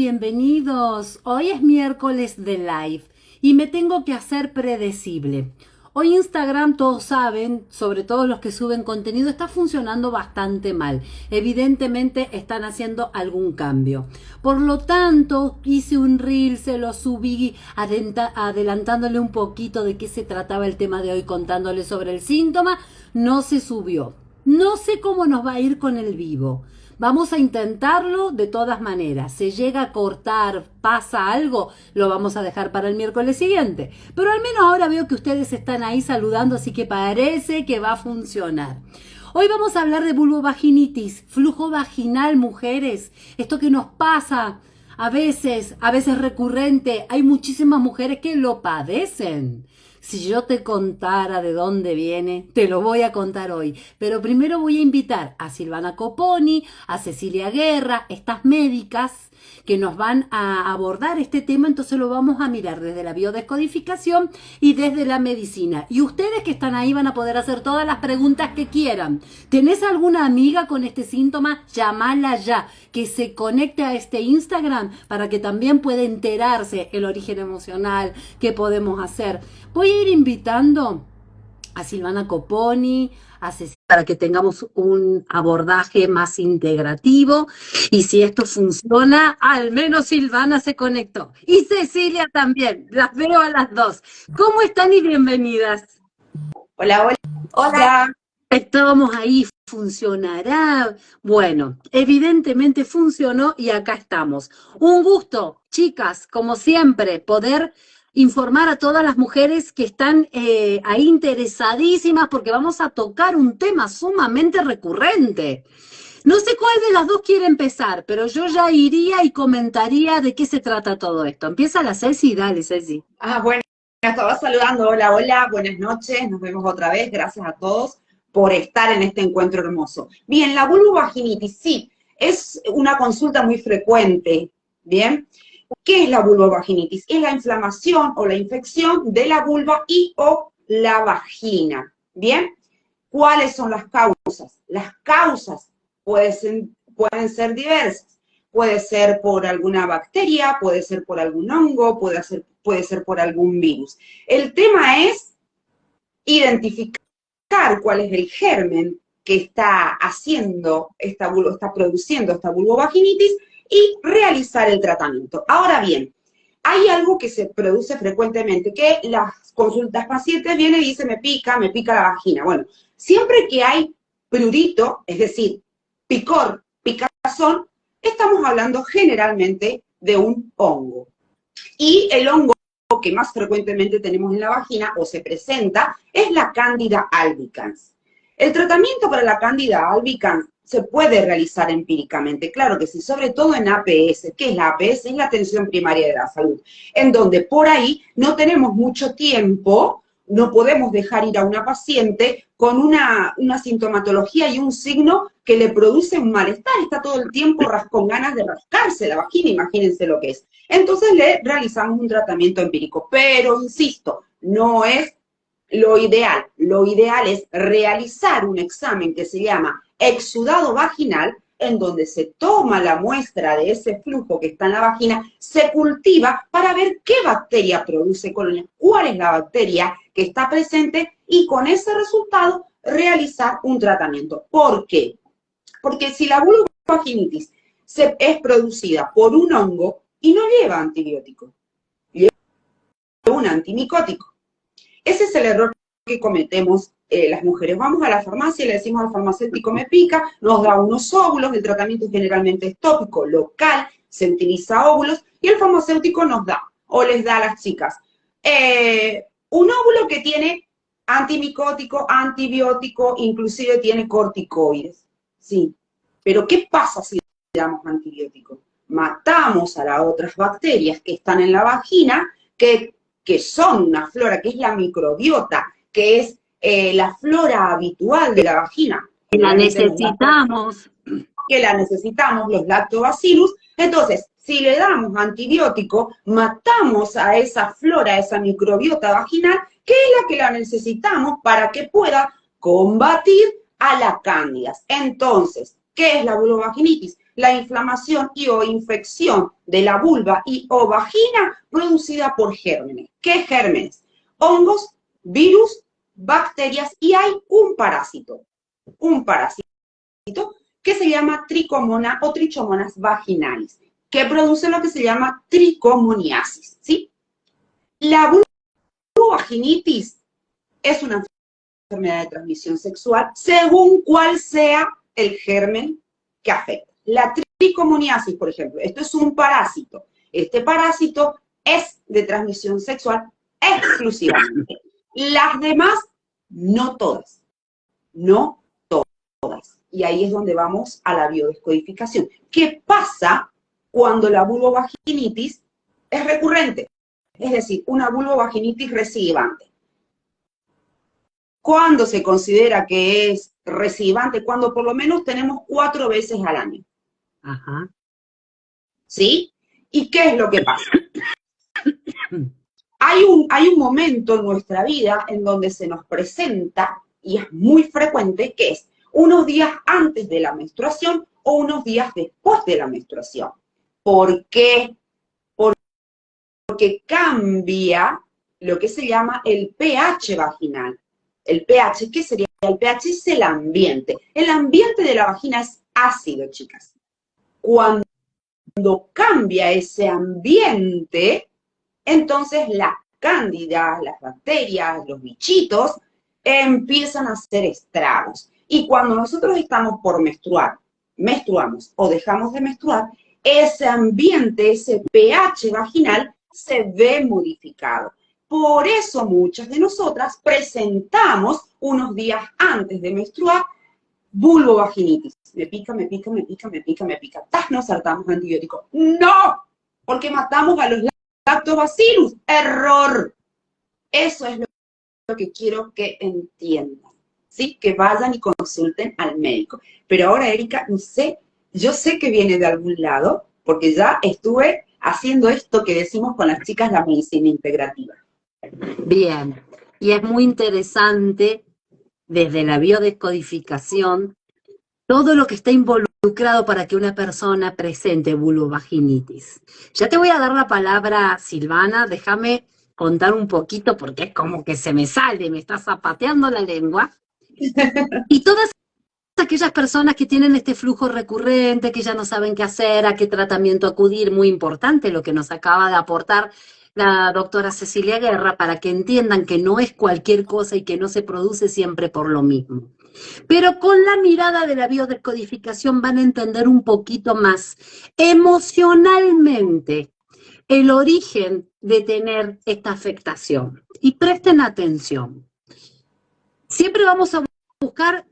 Bienvenidos. Hoy es miércoles de live y me tengo que hacer predecible. Hoy Instagram, todos saben, sobre todo los que suben contenido, está funcionando bastante mal. Evidentemente están haciendo algún cambio. Por lo tanto, hice un reel, se lo subí adelantándole un poquito de qué se trataba el tema de hoy, contándole sobre el síntoma. No se subió. No sé cómo nos va a ir con el vivo. Vamos a intentarlo de todas maneras. Se llega a cortar, pasa algo, lo vamos a dejar para el miércoles siguiente. Pero al menos ahora veo que ustedes están ahí saludando, así que parece que va a funcionar. Hoy vamos a hablar de vulvovaginitis, flujo vaginal, mujeres. Esto que nos pasa a veces recurrente. Hay muchísimas mujeres que lo padecen. Si yo te contara de dónde viene, te lo voy a contar hoy. Pero primero voy a invitar a Silvana Coponi, a Cecilia Guerra, estas médicas que nos van a abordar este tema. Entonces lo vamos a mirar desde la biodescodificación y desde la medicina. Y ustedes que están ahí van a poder hacer todas las preguntas que quieran. ¿Tenés alguna amiga con este síntoma? Llamala ya, que se conecte a este Instagram para que también pueda enterarse el origen emocional, qué podemos hacer. Voy a ir invitando a Silvana Coponi, a Cecilia, para que tengamos un abordaje más integrativo. Y si esto funciona, al menos Silvana se conectó. Y Cecilia también, las veo a las dos. ¿Cómo están y bienvenidas? Hola, hola. Hola. Estábamos ahí, ¿funcionará? Bueno, evidentemente funcionó y acá estamos. Un gusto, chicas, como siempre, poder informar a todas las mujeres que están ahí interesadísimas porque vamos a tocar un tema sumamente recurrente. No sé cuál de las dos quiere empezar, pero yo ya iría y comentaría de qué se trata todo esto. Empieza la Ceci, dale, Ceci. Bueno, estaba saludando. Hola, hola, buenas noches. Nos vemos otra vez. Gracias a todos por estar en este encuentro hermoso. Bien, la vulvovaginitis, sí, es una consulta muy frecuente. Bien, ¿qué es la vulvovaginitis? Es la inflamación o la infección de la vulva y o la vagina. Bien, ¿cuáles son las causas? Las causas pueden ser diversas. Puede ser por alguna bacteria, puede ser por algún hongo, puede ser por algún virus. El tema es identificar cuál es el germen que está haciendo está produciendo esta vulvovaginitis y realizar el tratamiento. Ahora bien, hay algo que se produce frecuentemente, que las consultas pacientes vienen y dicen, me pica la vagina. Bueno, siempre que hay prurito, es decir, picor, picazón, estamos hablando generalmente de un hongo. Y el hongo que más frecuentemente tenemos en la vagina o se presenta es la Candida albicans. El tratamiento para la Candida albicans se puede realizar empíricamente, claro que sí, sobre todo en APS. ¿Qué es la APS? Es la atención primaria de la salud, en donde por ahí no tenemos mucho tiempo, no podemos dejar ir a una paciente con una sintomatología y un signo que le produce un malestar, está todo el tiempo con ganas de rascarse la vagina, imagínense lo que es. Entonces le realizamos un tratamiento empírico, pero insisto, no es lo ideal es realizar un examen que se llama exudado vaginal, en donde se toma la muestra de ese flujo que está en la vagina, se cultiva para ver qué bacteria produce colonia, cuál es la bacteria que está presente y con ese resultado realizar un tratamiento. ¿Por qué? Porque si la vulvovaginitis es producida por un hongo y no lleva antibiótico, lleva un antimicótico. Ese es el error que cometemos las mujeres. Vamos a la farmacia y le decimos al farmacéutico, me pica, nos da unos óvulos, el tratamiento generalmente es tópico, local, se utiliza óvulos, y el farmacéutico nos da, o les da a las chicas, un óvulo que tiene antimicótico, antibiótico, inclusive tiene corticoides. Sí, pero ¿qué pasa si le damos antibiótico? Matamos a las otras bacterias que están en la vagina, que son una flora, que es la microbiota, que es la flora habitual de la vagina. La necesitamos. Que la necesitamos, los lactobacillus. Entonces, si le damos antibiótico, matamos a esa flora, a esa microbiota vaginal, que es la que la necesitamos para que pueda combatir a la cándida. Entonces, ¿qué es la vulvovaginitis? la inflamación y o infección de la vulva y o vagina producida por gérmenes. ¿Qué gérmenes? Hongos, virus, bacterias y hay un parásito que se llama tricomona o trichomonas vaginalis, que produce lo que se llama tricomoniasis, ¿sí? La vulvovaginitis es una enfermedad de transmisión sexual según cuál sea el germen que afecta. La tricomoniasis, por ejemplo, esto es un parásito. Este parásito es de transmisión sexual exclusivamente. Las demás, no todas. No todas. Y ahí es donde vamos a la biodescodificación. ¿Qué pasa cuando la vulvovaginitis es recurrente? Es decir, una vulvovaginitis recidivante. ¿Cuándo se considera que es recidivante? Cuando por lo menos tenemos 4 veces al año. Ajá. ¿Sí? ¿Y qué es lo que pasa? Hay un momento en nuestra vida en donde se nos presenta, y es muy frecuente, que es unos días antes de la menstruación o unos días después de la menstruación. ¿Por qué? Porque cambia lo que se llama el pH vaginal. El pH, ¿qué sería? El pH es el ambiente. El ambiente de la vagina es ácido, chicas. Cuando cambia ese ambiente, entonces las cándidas, las bacterias, los bichitos, empiezan a hacer estragos. Y cuando nosotros estamos por menstruar, menstruamos o dejamos de menstruar, ese ambiente, ese pH vaginal, se ve modificado. Por eso muchas de nosotras presentamos unos días antes de menstruar vulvovaginitis. Me pica, me pica, me pica, me pica, me pica. Nos saltamos antibióticos. ¡No! Porque matamos a los lactobacillus. ¡Error! Eso es lo que quiero que entiendan. ¿Sí? Que vayan y consulten al médico. Pero ahora, Erika, no sé, yo sé que viene de algún lado, porque ya estuve haciendo esto que decimos con las chicas, la medicina integrativa. Bien, y es muy interesante desde la biodescodificación todo lo que está involucrado para que una persona presente vulvovaginitis. Ya te voy a dar la palabra, Silvana, déjame contar un poquito porque es como que se me sale, me está zapateando la lengua. Y todas aquellas personas que tienen este flujo recurrente, que ya no saben qué hacer, a qué tratamiento acudir, muy importante lo que nos acaba de aportar la doctora Cecilia Guerra, para que entiendan que no es cualquier cosa y que no se produce siempre por lo mismo. Pero con la mirada de la biodescodificación van a entender un poquito más emocionalmente el origen de tener esta afectación. Y presten atención. Siempre vamos a buscar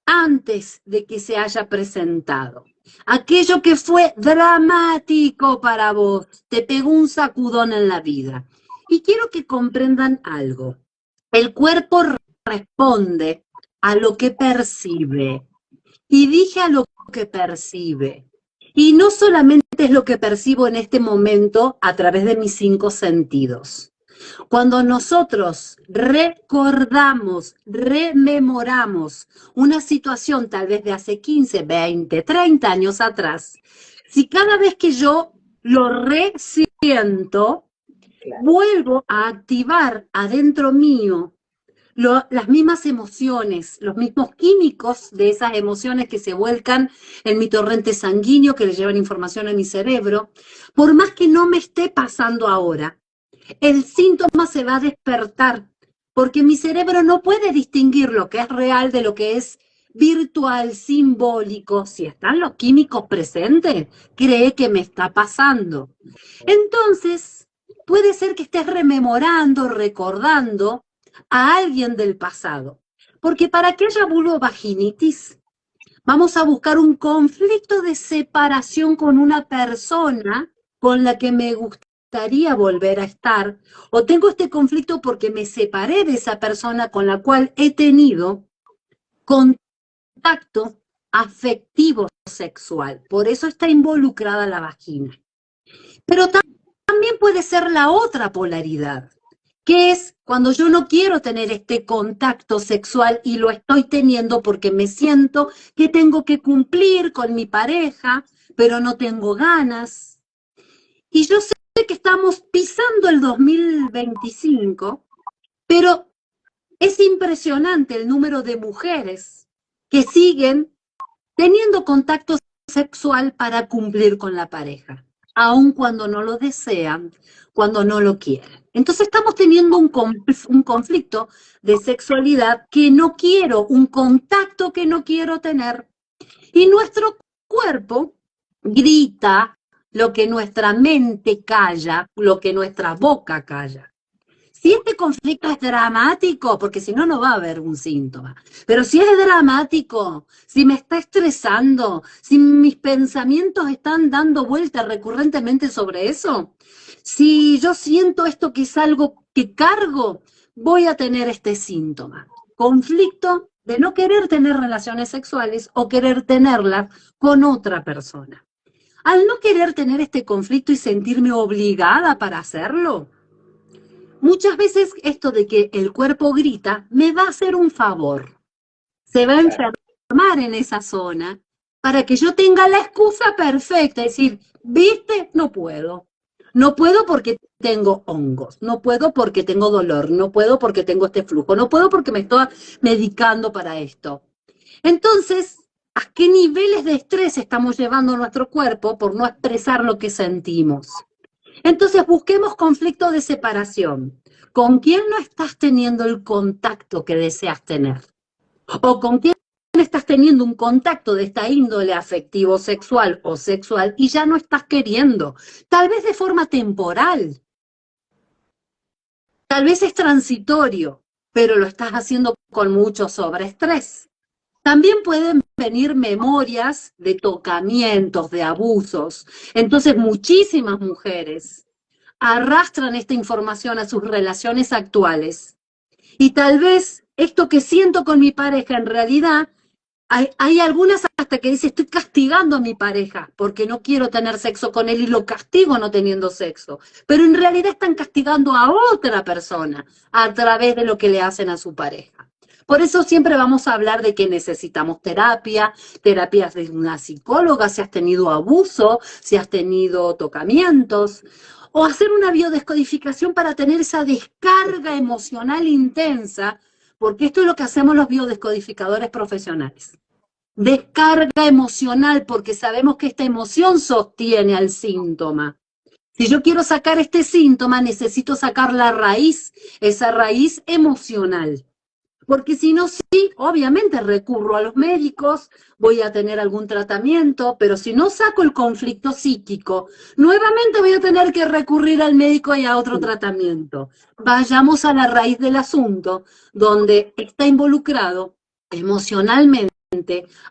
antes de que se haya presentado. Aquello que fue dramático para vos, te pegó un sacudón en la vida. Y quiero que comprendan algo. El cuerpo responde a lo que percibe. Y dije a lo que percibe. Y no solamente es lo que percibo en este momento a través de mis 5 sentidos. Cuando nosotros recordamos, rememoramos una situación tal vez de hace 15, 20, 30 años atrás, si cada vez que yo lo resiento, vuelvo a activar adentro mío las mismas emociones, los mismos químicos de esas emociones que se vuelcan en mi torrente sanguíneo, que le llevan información a mi cerebro, por más que no me esté pasando ahora, el síntoma se va a despertar, porque mi cerebro no puede distinguir lo que es real de lo que es virtual, simbólico. Si están los químicos presentes, cree que me está pasando. Entonces, puede ser que estés rememorando, recordando a alguien del pasado. Porque para que haya vulvovaginitis, vamos a buscar un conflicto de separación con una persona con la que me gustaría volver a estar, o tengo este conflicto porque me separé de esa persona con la cual he tenido contacto afectivo sexual. Por eso está involucrada la vagina. Pero también puede ser la otra polaridad, que es cuando yo no quiero tener este contacto sexual y lo estoy teniendo porque me siento que tengo que cumplir con mi pareja, pero no tengo ganas. Y yo sé que estamos pisando el 2025, pero es impresionante el número de mujeres que siguen teniendo contacto sexual para cumplir con la pareja, aun cuando no lo desean, cuando no lo quieren. Entonces estamos teniendo un conflicto de sexualidad que no quiero, un contacto que no quiero tener. Y nuestro cuerpo grita lo que nuestra mente calla, lo que nuestra boca calla. Si este conflicto es dramático, porque si no, no va a haber un síntoma, pero si es dramático, si me está estresando, si mis pensamientos están dando vueltas recurrentemente sobre eso, si yo siento esto que es algo que cargo, voy a tener este síntoma. Conflicto de no querer tener relaciones sexuales o querer tenerlas con otra persona. Al no querer tener este conflicto y sentirme obligada para hacerlo, muchas veces esto de que el cuerpo grita me va a hacer un favor. Se va a enfermar en esa zona para que yo tenga la excusa perfecta, es decir, ¿viste? No puedo. No puedo porque tengo hongos, no puedo porque tengo dolor, no puedo porque tengo este flujo, no puedo porque me estoy medicando para esto. Entonces, ¿a qué niveles de estrés estamos llevando nuestro cuerpo por no expresar lo que sentimos? Entonces busquemos conflicto de separación. ¿Con quién no estás teniendo el contacto que deseas tener? ¿O con quién estás teniendo un contacto de esta índole afectivo sexual o sexual y ya no estás queriendo? Tal vez de forma temporal. Tal vez es transitorio, pero lo estás haciendo con mucho sobreestrés. También pueden venir memorias de tocamientos, de abusos. Entonces muchísimas mujeres arrastran esta información a sus relaciones actuales. Y tal vez esto que siento con mi pareja, en realidad, hay algunas hasta que dicen, estoy castigando a mi pareja porque no quiero tener sexo con él y lo castigo no teniendo sexo. Pero en realidad están castigando a otra persona a través de lo que le hacen a su pareja. Por eso siempre vamos a hablar de que necesitamos terapia, terapias de una psicóloga, si has tenido abuso, si has tenido tocamientos, o hacer una biodescodificación para tener esa descarga emocional intensa, porque esto es lo que hacemos los biodescodificadores profesionales. Descarga emocional, porque sabemos que esta emoción sostiene al síntoma. Si yo quiero sacar este síntoma, necesito sacar la raíz, esa raíz emocional. Porque si no, sí, obviamente recurro a los médicos, voy a tener algún tratamiento, pero si no saco el conflicto psíquico, nuevamente voy a tener que recurrir al médico y a otro tratamiento. Vayamos a la raíz del asunto, donde está involucrado emocionalmente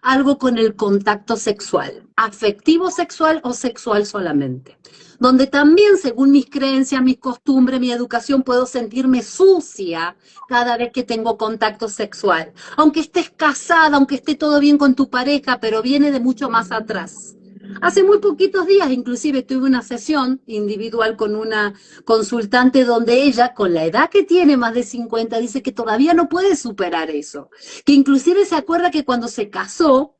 algo con el contacto sexual, afectivo sexual o sexual solamente. Donde también, según mis creencias, mis costumbres, mi educación, puedo sentirme sucia cada vez que tengo contacto sexual. Aunque estés casada, aunque esté todo bien con tu pareja, pero viene de mucho más atrás. Hace muy poquitos días, inclusive, tuve una sesión individual con una consultante donde ella, con la edad que tiene, más de 50, dice que todavía no puede superar eso. Que inclusive se acuerda que cuando se casó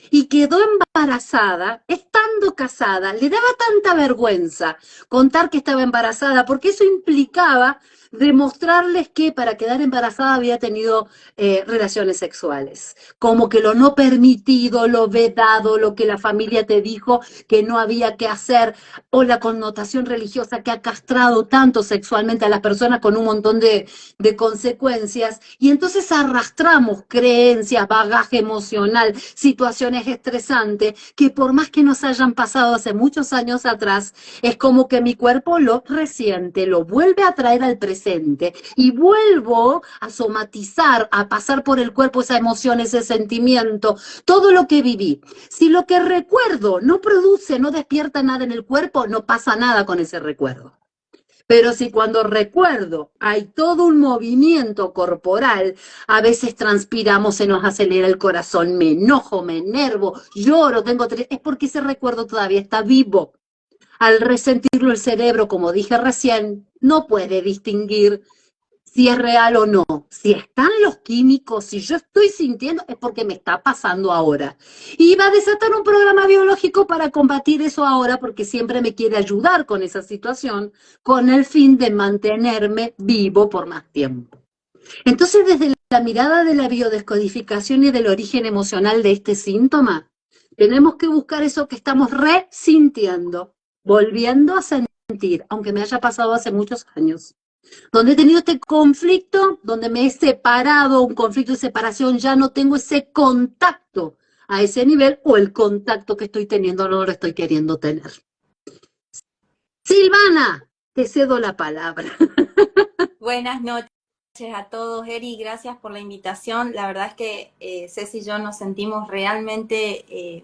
y quedó embarazada, estando casada, le daba tanta vergüenza contar que estaba embarazada, porque eso implicaba demostrarles que para quedar embarazada había tenido relaciones sexuales, como que lo no permitido, lo vedado, lo que la familia te dijo que no había que hacer, o la connotación religiosa que ha castrado tanto sexualmente a las personas con un montón de consecuencias, y entonces arrastramos creencias, bagaje emocional, situaciones estresantes, que por más que nos hayan pasado hace muchos años atrás, es como que mi cuerpo lo resiente, lo vuelve a traer al presente, y vuelvo a somatizar, a pasar por el cuerpo esa emoción, ese sentimiento, todo lo que viví. Si lo que recuerdo no produce, no despierta nada en el cuerpo, no pasa nada con ese recuerdo. Pero si cuando recuerdo hay todo un movimiento corporal, a veces transpiramos, se nos acelera el corazón, me enojo, me enervo, lloro, es porque ese recuerdo todavía está vivo. Al resentirlo el cerebro, como dije recién, no puede distinguir si es real o no. Si están los químicos, si yo estoy sintiendo, es porque me está pasando ahora. Y va a desatar un programa biológico para combatir eso ahora, porque siempre me quiere ayudar con esa situación, con el fin de mantenerme vivo por más tiempo. Entonces, desde la mirada de la biodescodificación y del origen emocional de este síntoma, tenemos que buscar eso que estamos resintiendo, volviendo a sentir, aunque me haya pasado hace muchos años, donde he tenido este conflicto, donde me he separado, un conflicto de separación, ya no tengo ese contacto a ese nivel, o el contacto que estoy teniendo no lo estoy queriendo tener. Silvana, te cedo la palabra. Buenas noches a todos, Eri, gracias por la invitación. La verdad es que Ceci y yo nos sentimos realmente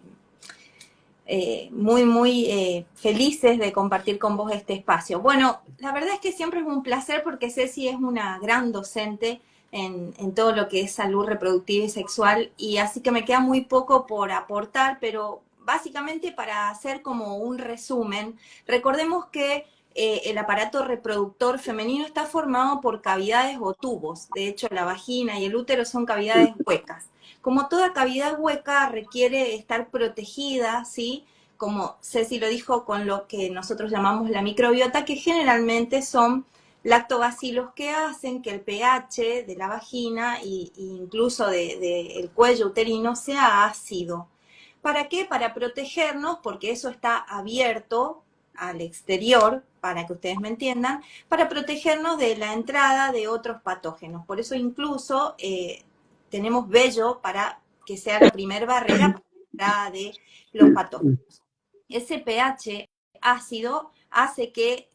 muy felices de compartir con vos este espacio. Bueno, la verdad es que siempre es un placer porque Ceci es una gran docente en todo lo que es salud reproductiva y sexual, y así que me queda muy poco por aportar, pero básicamente para hacer como un resumen, recordemos que el aparato reproductor femenino está formado por cavidades o tubos. De hecho, la vagina y el útero son cavidades huecas. Como toda cavidad hueca requiere estar protegida, ¿sí? Como Ceci lo dijo, con lo que nosotros llamamos la microbiota, que generalmente son lactobacilos que hacen que el pH de la vagina e incluso del cuello uterino sea ácido. ¿Para qué? Para protegernos, porque eso está abierto al exterior, para que ustedes me entiendan, para protegernos de la entrada de otros patógenos. Por eso incluso tenemos vello para que sea la primera barrera para la entrada de los patógenos. Ese pH ácido hace que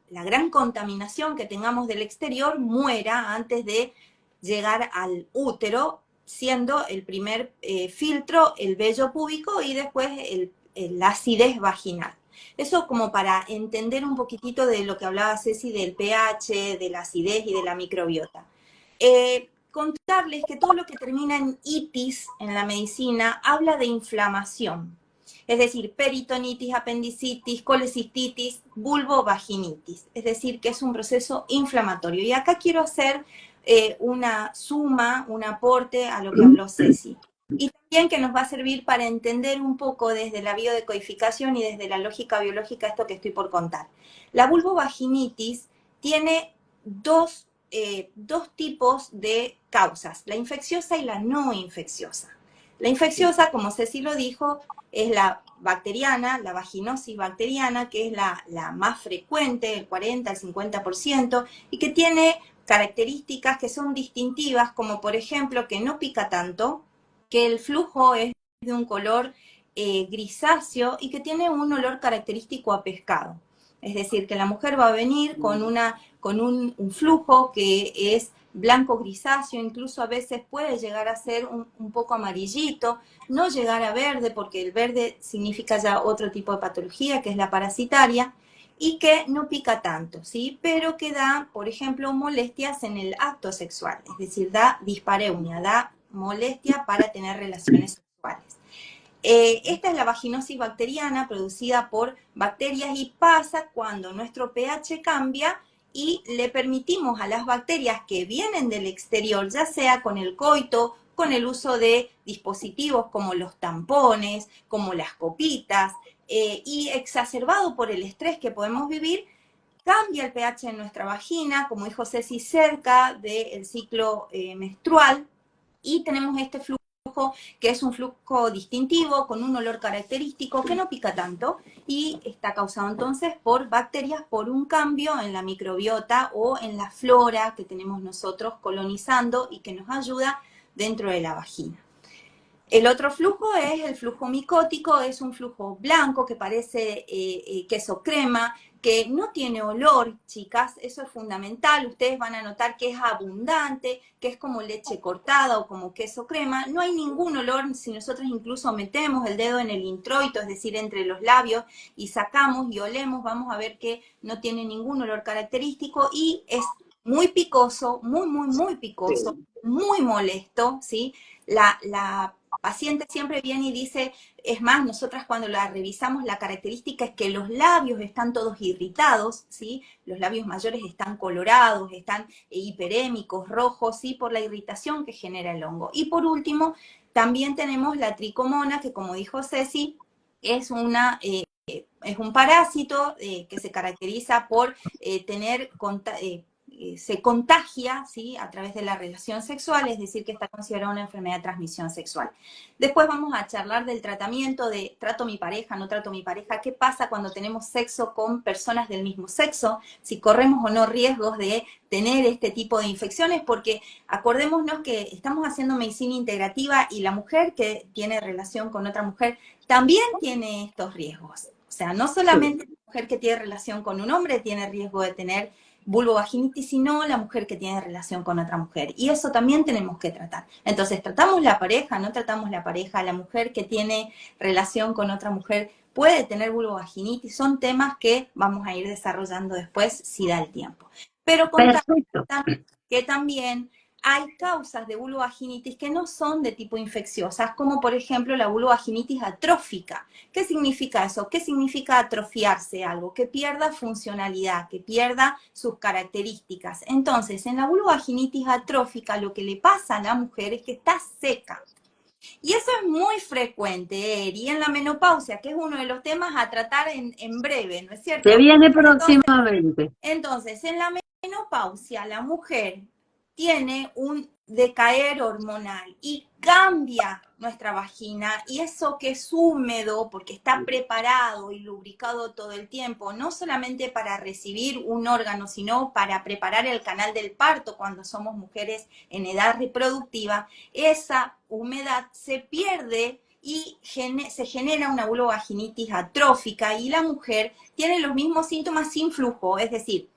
la gran contaminación que tengamos del exterior muera antes de llegar al útero, siendo el primer filtro el vello púbico y después la acidez vaginal. Eso como para entender un poquitito de lo que hablaba Ceci del pH, de la acidez y de la microbiota. Contarles que todo lo que termina en itis en la medicina habla de inflamación. Es decir, peritonitis, apendicitis, colecistitis, vulvovaginitis. Es decir, que es un proceso inflamatorio. Y acá quiero hacer una suma, un aporte a lo que habló Ceci. Y también que nos va a servir para entender un poco desde la biodecodificación y desde la lógica biológica esto que estoy por contar. La vulvovaginitis tiene dos tipos de causas, la infecciosa y la no infecciosa. La infecciosa, como Ceci lo dijo, es la bacteriana, la vaginosis bacteriana, que es la más frecuente, el 40 al 50%, y que tiene características que son distintivas, como por ejemplo que no pica tanto, que el flujo es de un color grisáceo y que tiene un olor característico a pescado. Es decir, que la mujer va a venir con un flujo que es blanco grisáceo, incluso a veces puede llegar a ser un poco amarillito, no llegar a verde, porque el verde significa ya otro tipo de patología, que es la parasitaria, y que no pica tanto, ¿sí? Pero que da, por ejemplo, molestias en el acto sexual, es decir, da dispareunia, da molestia para tener relaciones sexuales. Esta es la vaginosis bacteriana producida por bacterias y pasa cuando nuestro pH cambia y le permitimos a las bacterias que vienen del exterior, ya sea con el coito, con el uso de dispositivos como los tampones, como las copitas, y exacerbado por el estrés que podemos vivir, cambia el pH en nuestra vagina, como dijo Ceci, cerca del ciclo menstrual, y tenemos este flujo que es un flujo distintivo, con un olor característico, que no pica tanto, y está causado entonces por bacterias, por un cambio en la microbiota o en la flora que tenemos nosotros colonizando y que nos ayuda dentro de la vagina. El otro flujo es el flujo micótico, es un flujo blanco que parece queso crema, que no tiene olor, chicas, eso es fundamental. Ustedes van a notar que es abundante, que es como leche cortada o como queso crema. No hay ningún olor si nosotros incluso metemos el dedo en el introito, es decir, entre los labios, y sacamos y olemos, vamos a ver que no tiene ningún olor característico y es muy picoso, muy picoso, muy molesto, ¿sí? La paciente siempre viene y dice, es más, nosotras cuando la revisamos, la característica es que los labios están todos irritados, ¿sí? Los labios mayores están colorados, están hiperémicos, rojos, ¿sí? Por la irritación que genera el hongo. Y por último, también tenemos la tricomona, que como dijo Ceci, es un parásito que se caracteriza por se contagia, ¿sí? A través de la relación sexual, es decir, que está considerada una enfermedad de transmisión sexual. Después vamos a charlar del tratamiento de trato mi pareja, no trato mi pareja, qué pasa cuando tenemos sexo con personas del mismo sexo, si corremos o no riesgos de tener este tipo de infecciones, porque acordémonos que estamos haciendo medicina integrativa y la mujer que tiene relación con otra mujer también tiene estos riesgos. O sea, no solamente la mujer que tiene relación con un hombre tiene riesgo de tener vulvovaginitis, sino la mujer que tiene relación con otra mujer. Y eso también tenemos que tratar. Entonces, tratamos la pareja, no tratamos la pareja, la mujer que tiene relación con otra mujer puede tener vulvovaginitis. Son temas que vamos a ir desarrollando después si da el tiempo. Pero contar que también hay causas de vulvovaginitis que no son de tipo infecciosas, como por ejemplo la vulvovaginitis atrófica. ¿Qué significa eso? ¿Qué significa atrofiarse algo? Que pierda funcionalidad, que pierda sus características. Entonces, en la vulvovaginitis atrófica lo que le pasa a la mujer es que está seca. Y eso es muy frecuente, Eri, en la menopausia, que es uno de los temas a tratar en breve, ¿no es cierto? Se viene próximamente. Entonces, en la menopausia, la mujer tiene un decaer hormonal y cambia nuestra vagina, y eso que es húmedo porque está preparado y lubricado todo el tiempo, no solamente para recibir un órgano, sino para preparar el canal del parto cuando somos mujeres en edad reproductiva, esa humedad se pierde y se genera una vulvovaginitis atrófica y la mujer tiene los mismos síntomas sin flujo, es decir,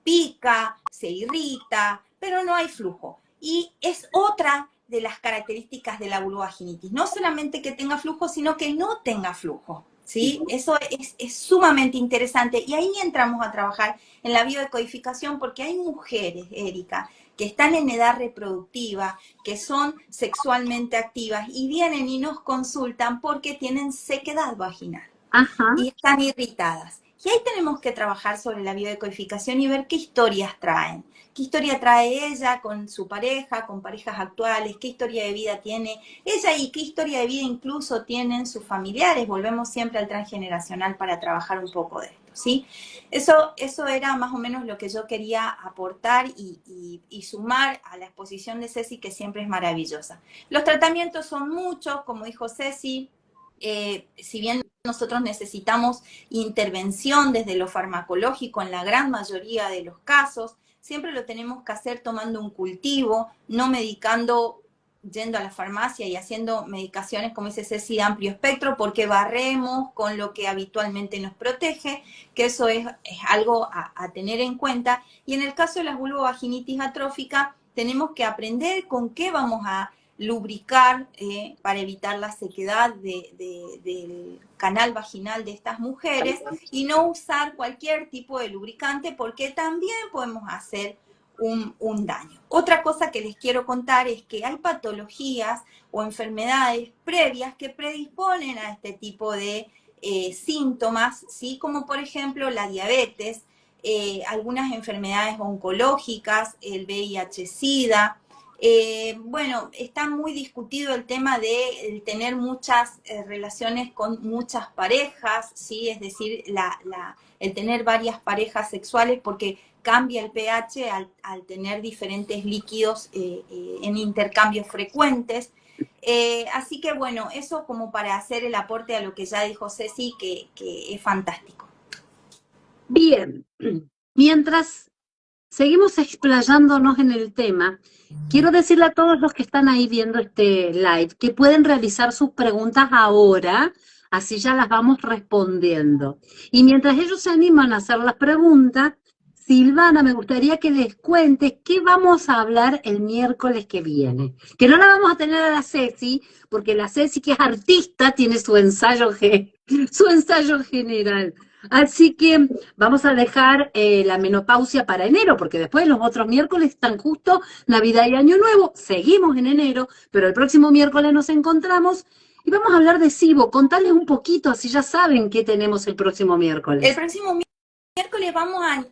pica, se irrita, pero no hay flujo. Y es otra de las características de la vulvovaginitis. No solamente que tenga flujo, sino que no tenga flujo, ¿sí? Eso es sumamente interesante. Y ahí entramos a trabajar en la biodecodificación porque hay mujeres, Erika, que están en edad reproductiva, que son sexualmente activas y vienen y nos consultan porque tienen sequedad vaginal. Ajá. Y están irritadas. Y ahí tenemos que trabajar sobre la biodecodificación y ver qué historias traen. ¿Qué historia trae ella con su pareja, con parejas actuales? ¿Qué historia de vida tiene ella y qué historia de vida incluso tienen sus familiares? Volvemos siempre al transgeneracional para trabajar un poco de esto, ¿sí? Eso era más o menos lo que yo quería aportar y sumar a la exposición de Ceci, que siempre es maravillosa. Los tratamientos son muchos, como dijo Ceci. Si bien nosotros necesitamos intervención desde lo farmacológico en la gran mayoría de los casos, siempre lo tenemos que hacer tomando un cultivo, no medicando, yendo a la farmacia y haciendo medicaciones, como dice Ceci, de amplio espectro, porque barremos con lo que habitualmente nos protege, que eso es algo a tener en cuenta. Y en el caso de la vulvovaginitis atrófica, tenemos que aprender con qué vamos a lubricar para evitar la sequedad del canal vaginal de estas mujeres y no usar cualquier tipo de lubricante porque también podemos hacer un daño. Otra cosa que les quiero contar es que hay patologías o enfermedades previas que predisponen a este tipo de síntomas, ¿sí? Como por ejemplo la diabetes, algunas enfermedades oncológicas, el VIH-Sida. Bueno, está muy discutido el tema de tener muchas relaciones con muchas parejas, ¿sí? Es decir, el tener varias parejas sexuales porque cambia el pH al tener diferentes líquidos en intercambios frecuentes. Así que bueno, eso como para hacer el aporte a lo que ya dijo Ceci, que es fantástico. Bien, mientras seguimos explayándonos en el tema, quiero decirle a todos los que están ahí viendo este live que pueden realizar sus preguntas ahora, así ya las vamos respondiendo. Y mientras ellos se animan a hacer las preguntas, Silvana, me gustaría que les cuentes qué vamos a hablar el miércoles que viene. Que no la vamos a tener a la Ceci, porque la Ceci, que es artista, tiene su ensayo general. Así que vamos a dejar la menopausia para enero, porque después los otros miércoles están justo Navidad y Año Nuevo. Seguimos en enero, pero el próximo miércoles nos encontramos y vamos a hablar de SIBO. Contarles un poquito, así ya saben qué tenemos el próximo El miércoles. próximo miércoles vamos a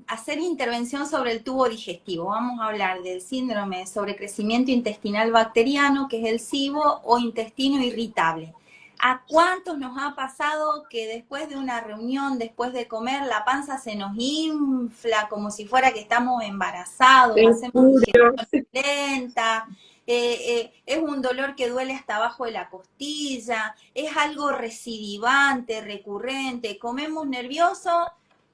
hacer intervención sobre el tubo digestivo. Vamos a hablar del síndrome de sobrecrecimiento intestinal bacteriano, que es el SIBO, o intestino irritable. ¿A cuántos nos ha pasado que después de una reunión, después de comer, la panza se nos infla como si fuera que estamos embarazados, hacemos digestión lenta, es un dolor que duele hasta abajo de la costilla, es algo recidivante, recurrente, comemos nervioso,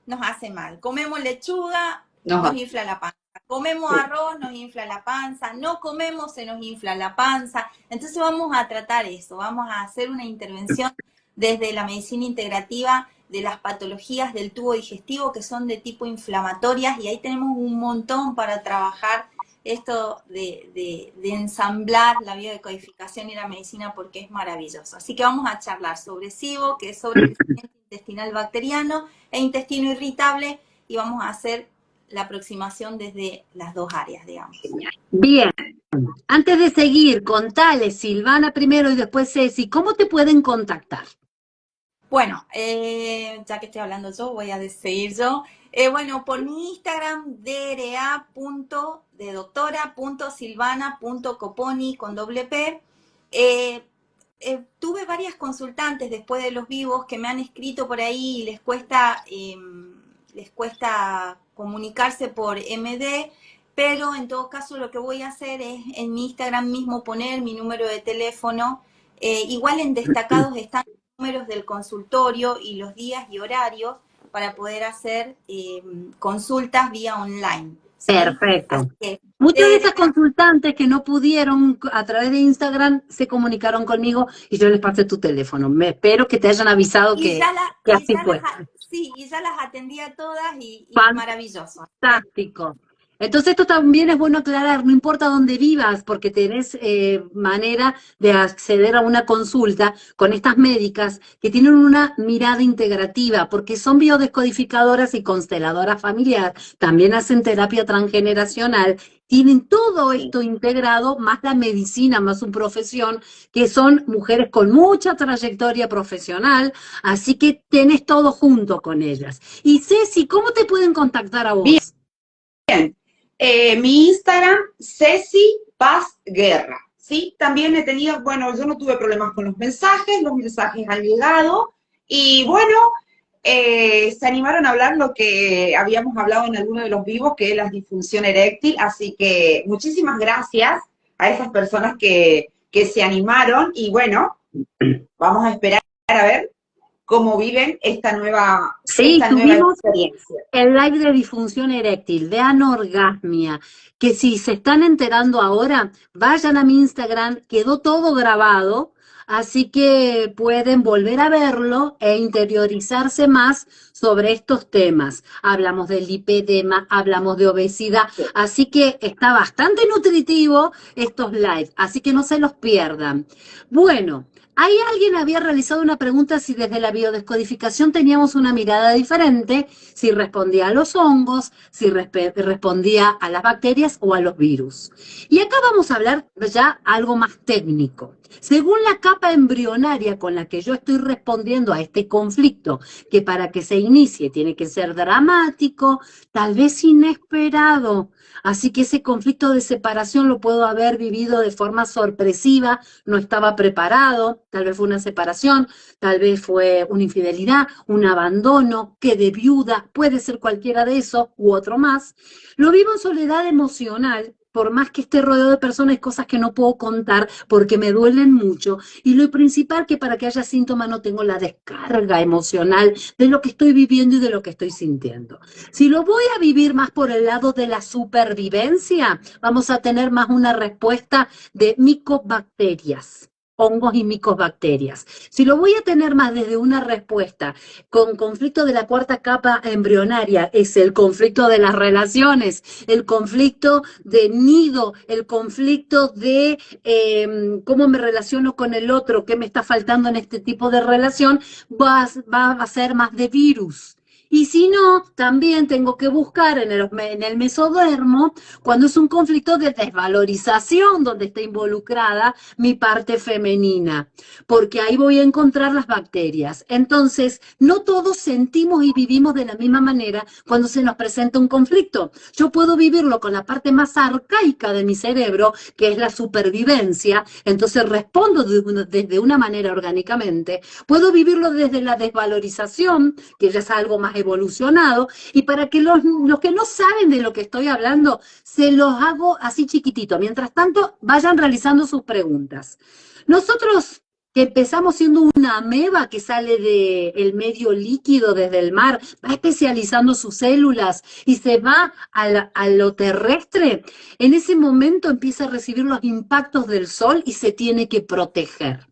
nos hace mal, comemos lechuga, nos infla la panza. Comemos arroz, nos infla la panza, no comemos, se nos infla la panza. Entonces vamos a tratar eso, vamos a hacer una intervención desde la medicina integrativa de las patologías del tubo digestivo que son de tipo inflamatorias, y ahí tenemos un montón para trabajar esto de ensamblar la biodecodificación y la medicina, porque es maravilloso. Así que vamos a charlar sobre SIBO, que es sobrecrecimiento intestinal bacteriano, e intestino irritable, y vamos a hacer la aproximación desde las dos áreas, digamos. Bien, antes de seguir, contale, Silvana primero y después Ceci, ¿cómo te pueden contactar? Bueno, ya que estoy hablando yo, voy a seguir yo. Bueno, por mi Instagram, dra.silvana.coponi con doble P. Tuve varias consultantes después de los vivos que me han escrito por ahí y les cuesta comunicarse por MD, pero en todo caso lo que voy a hacer es en mi Instagram mismo poner mi número de teléfono. Igual en destacados están los números del consultorio y los días y horarios para poder hacer consultas vía online, ¿sí? Perfecto. Muchos de esas consultantes que no pudieron a través de Instagram se comunicaron conmigo y yo les pasé tu teléfono. Me espero que te hayan avisado que así fue. Sí, y ya las atendí a todas y maravilloso. Fantástico. Entonces esto también es bueno aclarar, no importa dónde vivas, porque tenés manera de acceder a una consulta con estas médicas que tienen una mirada integrativa, porque son biodescodificadoras y consteladoras familiar, también hacen terapia transgeneracional, tienen todo esto integrado, más la medicina, más su profesión, que son mujeres con mucha trayectoria profesional, así que tenés todo junto con ellas. Y Ceci, ¿cómo te pueden contactar a vos? Bien. Mi Instagram, Ceci Paz Guerra, ¿sí? También he tenido, bueno, yo no tuve problemas con los mensajes han llegado, y bueno, se animaron a hablar lo que habíamos hablado en alguno de los vivos, que es la disfunción eréctil, así que muchísimas gracias a esas personas que se animaron, y bueno, vamos a esperar a ver cómo viven esta nueva experiencia. El live de disfunción eréctil, de anorgasmia, que si se están enterando ahora, vayan a mi Instagram, quedó todo grabado, así que pueden volver a verlo e interiorizarse más sobre estos temas. Hablamos del lipedema, hablamos de obesidad, así que está bastante nutritivo estos lives, así que no se los pierdan. Bueno, ahí alguien había realizado una pregunta si desde la biodescodificación teníamos una mirada diferente, si respondía a los hongos, si respondía a las bacterias o a los virus. Y acá vamos a hablar ya algo más técnico. Según la capa embrionaria con la que yo estoy respondiendo a este conflicto, que para que se inicie tiene que ser dramático, tal vez inesperado. Así que ese conflicto de separación lo puedo haber vivido de forma sorpresiva, no estaba preparado, tal vez fue una separación, tal vez fue una infidelidad, un abandono, quedé viuda, puede ser cualquiera de eso u otro más. Lo vivo en soledad emocional, por más que esté rodeado de personas, hay cosas que no puedo contar porque me duelen mucho. Y lo principal, que para que haya síntomas no tengo la descarga emocional de lo que estoy viviendo y de lo que estoy sintiendo. Si lo voy a vivir más por el lado de la supervivencia, vamos a tener más una respuesta de micobacterias. hongos y micobacterias. Si lo voy a tener más desde una respuesta con conflicto de la cuarta capa embrionaria, es el conflicto de las relaciones, el conflicto de nido, el conflicto de cómo me relaciono con el otro, qué me está faltando en este tipo de relación, va a ser más de virus. Y si no, también tengo que buscar en el mesodermo cuando es un conflicto de desvalorización donde está involucrada mi parte femenina, porque ahí voy a encontrar las bacterias. Entonces, no todos sentimos y vivimos de la misma manera cuando se nos presenta un conflicto. Yo puedo vivirlo con la parte más arcaica de mi cerebro, que es la supervivencia, entonces respondo desde una manera orgánicamente. Puedo vivirlo desde la desvalorización, que ya es algo más evolucionado, y para que los que no saben de lo que estoy hablando, se los hago así chiquitito. Mientras tanto, vayan realizando sus preguntas. Nosotros que empezamos siendo una ameba que sale del medio líquido desde el mar, va especializando sus células y se va a lo terrestre, en ese momento empieza a recibir los impactos del sol y se tiene que proteger.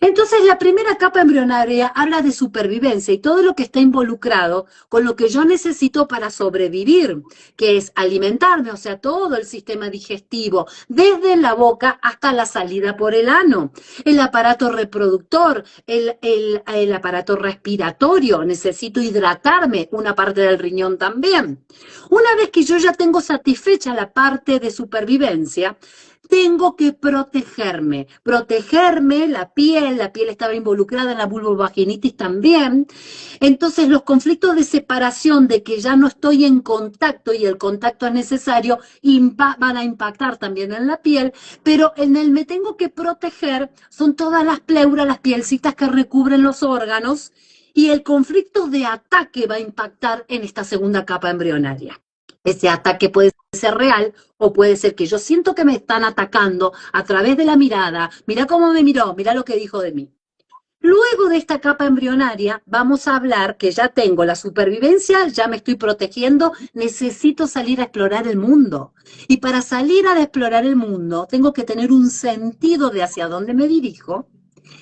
Entonces, la primera capa embrionaria habla de supervivencia y todo lo que está involucrado con lo que yo necesito para sobrevivir, que es alimentarme, o sea, todo el sistema digestivo, desde la boca hasta la salida por el ano, el aparato reproductor, el aparato respiratorio, necesito hidratarme, una parte del riñón también. Una vez que yo ya tengo satisfecha la parte de supervivencia, tengo que protegerme, la piel estaba involucrada en la vulvovaginitis también, entonces los conflictos de separación, de que ya no estoy en contacto y el contacto es necesario, van a impactar también en la piel, pero en el me tengo que proteger son todas las pleuras, las pielcitas que recubren los órganos, y el conflicto de ataque va a impactar en esta segunda capa embrionaria. Ese ataque puede ser real o puede ser que yo siento que me están atacando a través de la mirada. Mira cómo me miró, mira lo que dijo de mí. Luego de esta capa embrionaria vamos a hablar que ya tengo la supervivencia, ya me estoy protegiendo, necesito salir a explorar el mundo. Y para salir a explorar el mundo tengo que tener un sentido de hacia dónde me dirijo.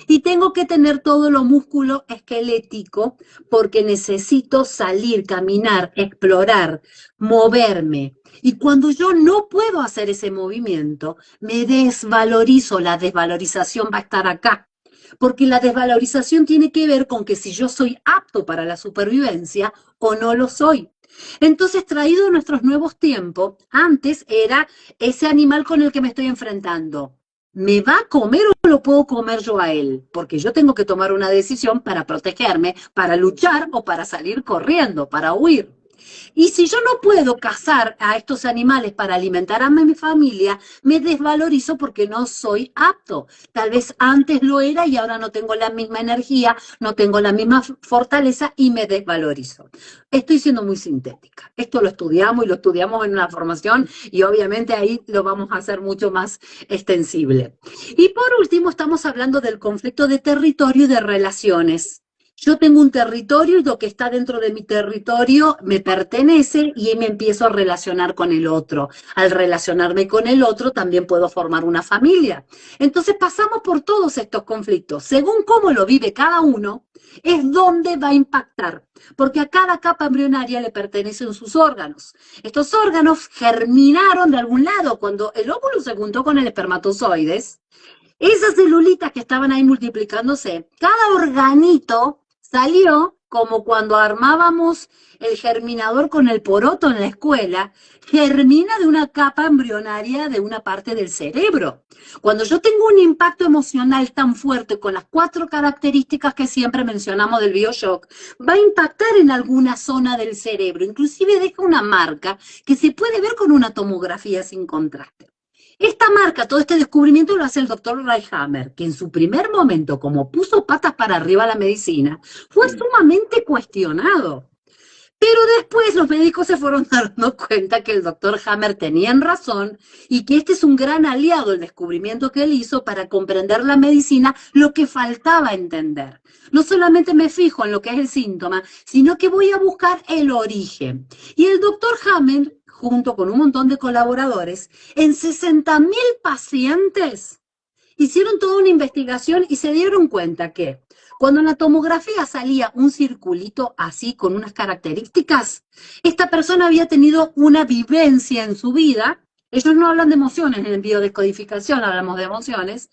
Y tengo que tener todo lo músculo esquelético porque necesito salir, caminar, explorar, moverme. Y cuando yo no puedo hacer ese movimiento, me desvalorizo. La desvalorización va a estar acá. Porque la desvalorización tiene que ver con que si yo soy apto para la supervivencia o no lo soy. Entonces, traído a nuestros nuevos tiempos, antes era ese animal con el que me estoy enfrentando. ¿Me va a comer o lo puedo comer yo a él? Porque yo tengo que tomar una decisión para protegerme, para luchar o para salir corriendo, para huir. Y si yo no puedo cazar a estos animales para alimentar a mi familia, me desvalorizo porque no soy apto. Tal vez antes lo era y ahora no tengo la misma energía, no tengo la misma fortaleza y me desvalorizo. Estoy siendo muy sintética. Esto lo estudiamos y lo estudiamos en una formación y obviamente ahí lo vamos a hacer mucho más extensible. Y por último estamos hablando del conflicto de territorio y de relaciones. Yo tengo un territorio y lo que está dentro de mi territorio me pertenece y me empiezo a relacionar con el otro. Al relacionarme con el otro también puedo formar una familia. Entonces pasamos por todos estos conflictos. Según cómo lo vive cada uno, es donde va a impactar. Porque a cada capa embrionaria le pertenecen sus órganos. Estos órganos germinaron de algún lado cuando el óvulo se juntó con el espermatozoides. Esas celulitas que estaban ahí multiplicándose, cada organito salió como cuando armábamos el germinador con el poroto en la escuela, germina de una capa embrionaria de una parte del cerebro. Cuando yo tengo un impacto emocional tan fuerte con las 4 características que siempre mencionamos del BioShock, va a impactar en alguna zona del cerebro, inclusive deja una marca que se puede ver con una tomografía sin contraste. Esta marca, todo este descubrimiento lo hace el doctor Reichhammer, que en su primer momento, como puso patas para arriba a la medicina, fue sumamente cuestionado. Pero después los médicos se fueron dando cuenta que el doctor Hammer tenía razón y que este es un gran aliado, el descubrimiento que él hizo para comprender la medicina, lo que faltaba entender. No solamente me fijo en lo que es el síntoma, sino que voy a buscar el origen. Y el doctor Hammer, junto con un montón de colaboradores, en 60.000 pacientes, hicieron toda una investigación y se dieron cuenta que cuando en la tomografía salía un circulito así con unas características, esta persona había tenido una vivencia en su vida. Ellos no hablan de emociones en biodescodificación, hablamos de emociones,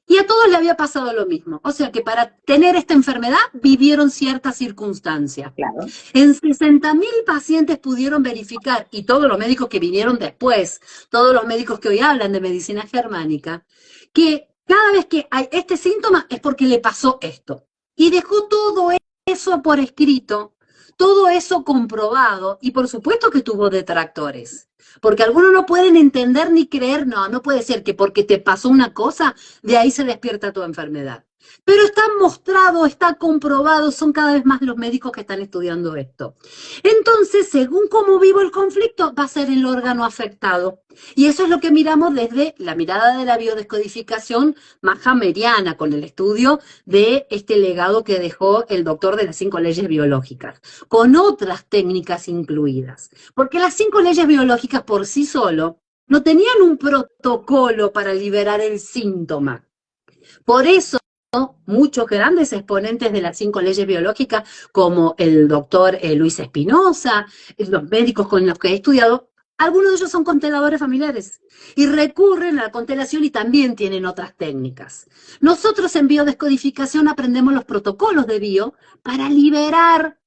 y a todos le había pasado lo mismo. O sea que para tener esta enfermedad vivieron ciertas circunstancias. Claro. En 60.000 pacientes pudieron verificar, y todos los médicos que vinieron después, todos los médicos que hoy hablan de medicina germánica, que cada vez que hay este síntoma es porque le pasó esto. Y dejó todo eso por escrito, todo eso comprobado, y por supuesto que tuvo detractores. Porque algunos no pueden entender ni creer, no puede ser que porque te pasó una cosa, de ahí se despierta tu enfermedad. Pero está mostrado, está comprobado, son cada vez más los médicos que están estudiando esto. Entonces, según cómo vivo el conflicto, va a ser el órgano afectado. Y eso es lo que miramos desde la mirada de la biodescodificación mahameriana, con el estudio de este legado que dejó el doctor de las 5 leyes biológicas, con otras técnicas incluidas. Porque las 5 leyes biológicas por sí solo no tenían un protocolo para liberar el síntoma. Por eso, muchos grandes exponentes de las 5 leyes biológicas, como el doctor Luis Espinosa, los médicos con los que he estudiado, algunos de ellos son consteladores familiares y recurren a la constelación y también tienen otras técnicas. Nosotros en biodescodificación aprendemos los protocolos de bio para liberar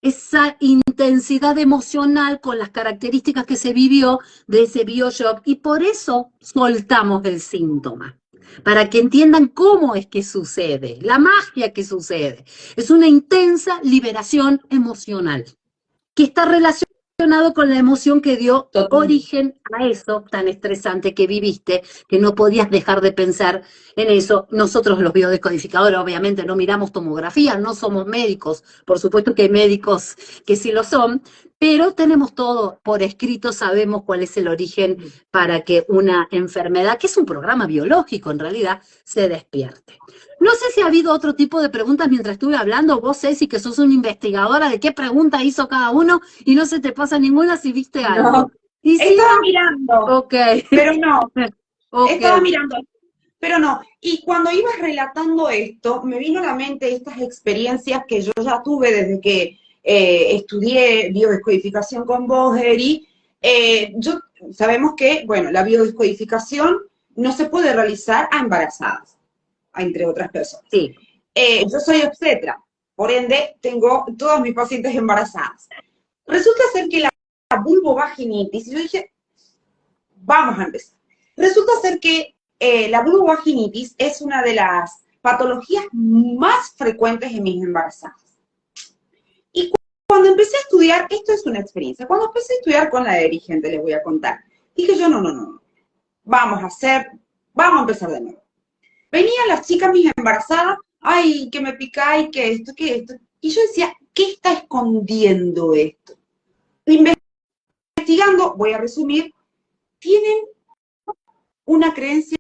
esa intensidad emocional con las características que se vivió de ese bioshock y por eso soltamos el síntoma. Para que entiendan cómo es que sucede, la magia que sucede. Es una intensa liberación emocional que está relacionado con la emoción que dio origen a eso tan estresante que viviste, que no podías dejar de pensar en eso. Nosotros los biodescodificadores obviamente no miramos tomografía, no somos médicos, por supuesto que hay médicos que sí lo son, pero tenemos todo por escrito, sabemos cuál es el origen para que una enfermedad, que es un programa biológico en realidad, se despierte. No sé si ha habido otro tipo de preguntas mientras estuve hablando. Vos, Ceci, que sos una investigadora, de qué pregunta hizo cada uno y no se te pasa ninguna si viste algo. No, ¿Y si estaba no? mirando, Ok. pero no, Ok. estaba mirando, pero no. Y cuando ibas relatando esto, me vino a la mente estas experiencias que yo ya tuve desde que estudié biodescodificación con vos, Eri. Sabemos que, bueno, la biodescodificación no se puede realizar a embarazadas, entre otras personas. Sí. Yo soy obstetra, por ende tengo todas mis pacientes embarazadas. Resulta ser que la vulvovaginitis, y yo dije, vamos a empezar. Resulta ser que la vulvovaginitis es una de las patologías más frecuentes en mis embarazadas. Y cuando empecé a estudiar, esto es una experiencia, cuando empecé a estudiar con la Eri, gente, les voy a contar, dije yo, no, vamos a empezar de nuevo. Venían las chicas, mis embarazadas, ay, que me pica, ay, que esto. Y yo decía, ¿qué está escondiendo esto? Investigando, voy a resumir, tienen una creencia,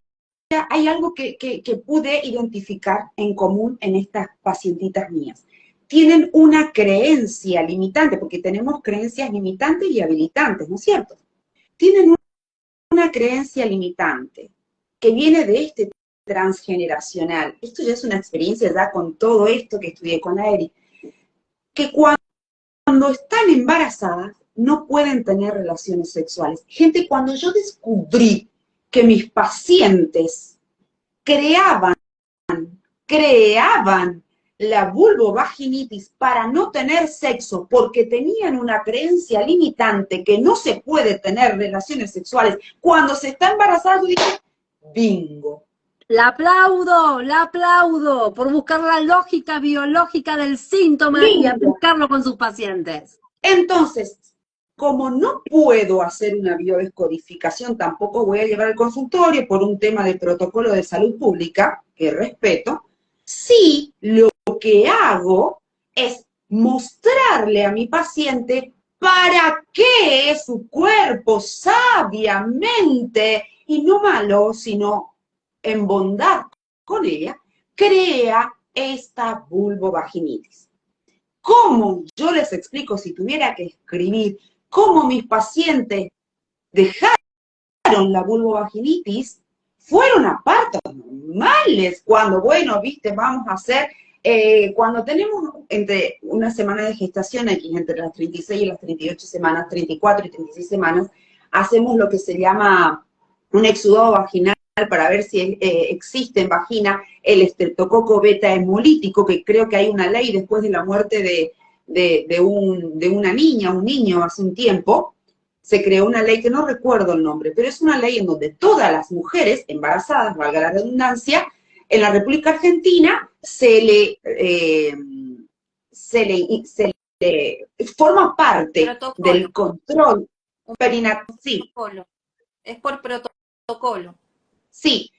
hay algo que pude identificar en común en estas pacientitas mías. Tienen una creencia limitante, porque tenemos creencias limitantes y habilitantes, ¿no es cierto? Tienen una creencia limitante que viene de este transgeneracional. Esto ya es una experiencia ya con todo esto que estudié con la Eri, que cuando están embarazadas no pueden tener relaciones sexuales. Gente, cuando yo descubrí que mis pacientes creaban la vulvovaginitis para no tener sexo porque tenían una creencia limitante que no se puede tener relaciones sexuales cuando se está embarazada, yo dije, bingo. La aplaudo por buscar la lógica biológica del síntoma y aplicarlo con sus pacientes. Entonces, como no puedo hacer una biodescodificación, tampoco voy a llevar al consultorio por un tema de protocolo de salud pública, que respeto, sí lo que hago es mostrarle a mi paciente para qué su cuerpo sabiamente, y no malo, sino en bondad con ella, crea esta vulvovaginitis. ¿Cómo? Yo les explico, si tuviera que escribir, cómo mis pacientes dejaron la vulvovaginitis fueron a partos normales, cuando, bueno, viste, vamos a hacer, cuando tenemos entre una semana de gestación, aquí entre las 36 y las 38 semanas, 34 y 36 semanas, hacemos lo que se llama un exudado vaginal para ver si existe en vagina el estreptococo beta hemolítico, que creo que hay una ley después de la muerte de una niña, un niño hace un tiempo, se creó una ley que no recuerdo el nombre, pero es una ley en donde todas las mujeres embarazadas, valga la redundancia, en la República Argentina forma parte del control perinatal. Sí. Es por protocolo. Sí,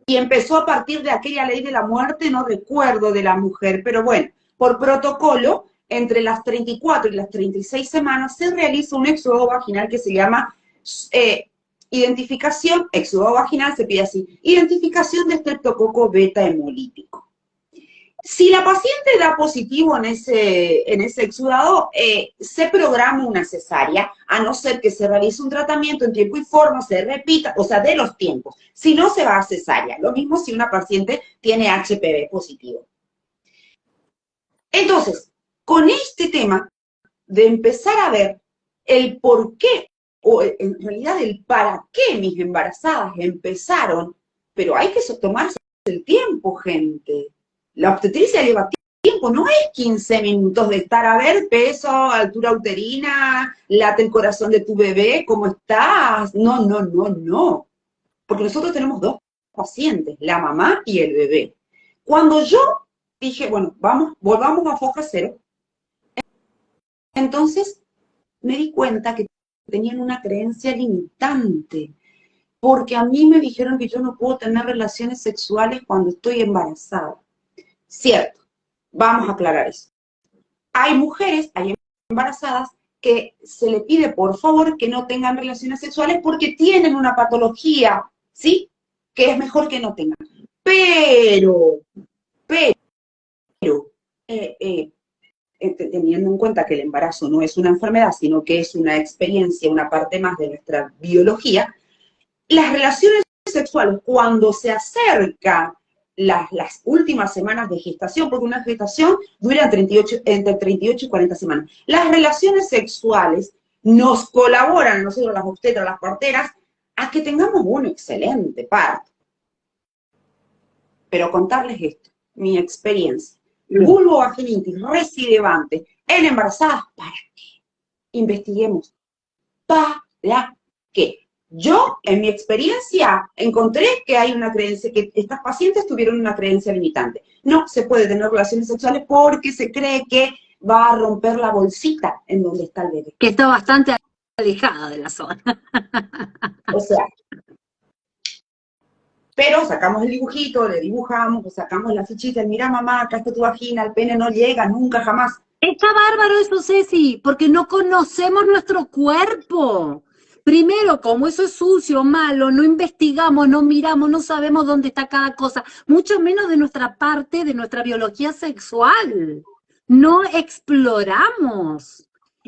y empezó a partir de aquella ley de la muerte, no recuerdo de la mujer, pero bueno, por protocolo, entre las 34 y las 36 semanas se realiza un exudado vaginal que se llama identificación, exudado vaginal se pide así, identificación de estreptococo beta hemolítico. Si la paciente da positivo en ese exudado, se programa una cesárea, a no ser que se realice un tratamiento en tiempo y forma, se repita, o sea, de los tiempos. Si no, se va a cesárea. Lo mismo si una paciente tiene HPV positivo. Entonces, con este tema de empezar a ver el por qué, o en realidad el para qué mis embarazadas empezaron, pero hay que tomarse el tiempo, gente. La obstetricia lleva tiempo, no es 15 minutos de estar a ver peso, altura uterina, late el corazón de tu bebé, ¿cómo estás? No, no, no, no. Porque nosotros tenemos dos pacientes, la mamá y el bebé. Cuando yo dije, bueno, volvamos a foja cero, entonces me di cuenta que tenían una creencia limitante, porque a mí me dijeron que yo no puedo tener relaciones sexuales cuando estoy embarazada. Cierto, vamos a aclarar eso. Hay mujeres, hay embarazadas, que se le pide por favor que no tengan relaciones sexuales porque tienen una patología, ¿sí? Que es mejor que no tengan. Pero, teniendo en cuenta que el embarazo no es una enfermedad, sino que es una experiencia, una parte más de nuestra biología, las relaciones sexuales, cuando se acerca las últimas semanas de gestación, porque una gestación dura entre 38 y 40 semanas, las relaciones sexuales nos colaboran a nosotros, las obstetras, las parteras, a que tengamos un excelente parto. Pero contarles esto, mi experiencia. Vulvovaginitis recidivante en embarazadas, ¿para qué? Investiguemos. ¿Para qué? Yo, en mi experiencia, encontré que hay una creencia, que estas pacientes tuvieron una creencia limitante. No se puede tener relaciones sexuales porque se cree que va a romper la bolsita en donde está el bebé. Que está bastante alejada de la zona. O sea, pero sacamos el dibujito, le dibujamos, sacamos la fichita, mira mamá, acá está tu vagina, el pene no llega nunca, jamás. Está bárbaro eso, Ceci, porque no conocemos nuestro cuerpo. Primero, como eso es sucio, malo, no investigamos, no miramos, no sabemos dónde está cada cosa, mucho menos de nuestra parte, de nuestra biología sexual. No exploramos.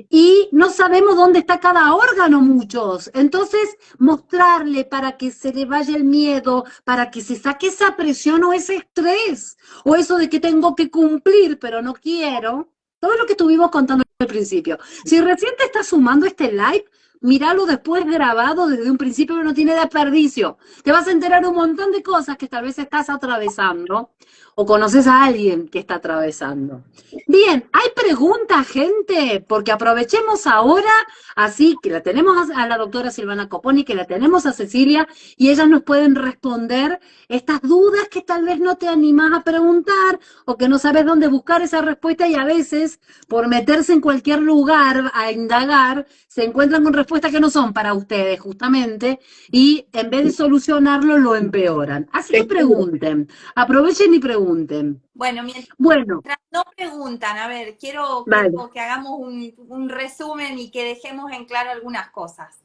Y no sabemos dónde está cada órgano muchos. Entonces, mostrarle para que se le vaya el miedo, para que se saque esa presión o ese estrés, o eso de que tengo que cumplir, pero no quiero. Todo lo que estuvimos contando al principio. Si recién te estás sumando a este live, míralo después grabado desde un principio, que no tiene desperdicio. Te vas a enterar un montón de cosas que tal vez estás atravesando o conoces a alguien que está atravesando. Bien, ¿hay preguntas, gente? Porque aprovechemos ahora, así que la tenemos a la doctora Silvana Coponi, que la tenemos a Cecilia, y ellas nos pueden responder estas dudas que tal vez no te animás a preguntar o que no sabes dónde buscar esa respuesta, y a veces, por meterse en cualquier lugar a indagar, se encuentran con respuestas que no son para ustedes, justamente, y en vez de solucionarlo, lo empeoran. Así que pregunten, aprovechen y pregunten. Bueno, mientras no preguntan, a ver, quiero que hagamos un resumen y que dejemos en claro algunas cosas.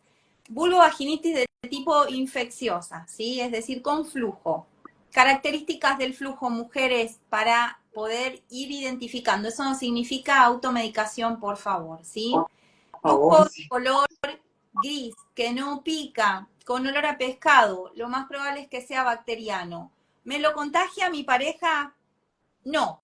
Vulvovaginitis de tipo infecciosa, ¿sí? Es decir, con flujo. Características del flujo, mujeres, para poder ir identificando. Eso no significa automedicación, por favor, ¿sí? Flujo de color gris, que no pica, con olor a pescado, lo más probable es que sea bacteriano. ¿Me lo contagia mi pareja? No.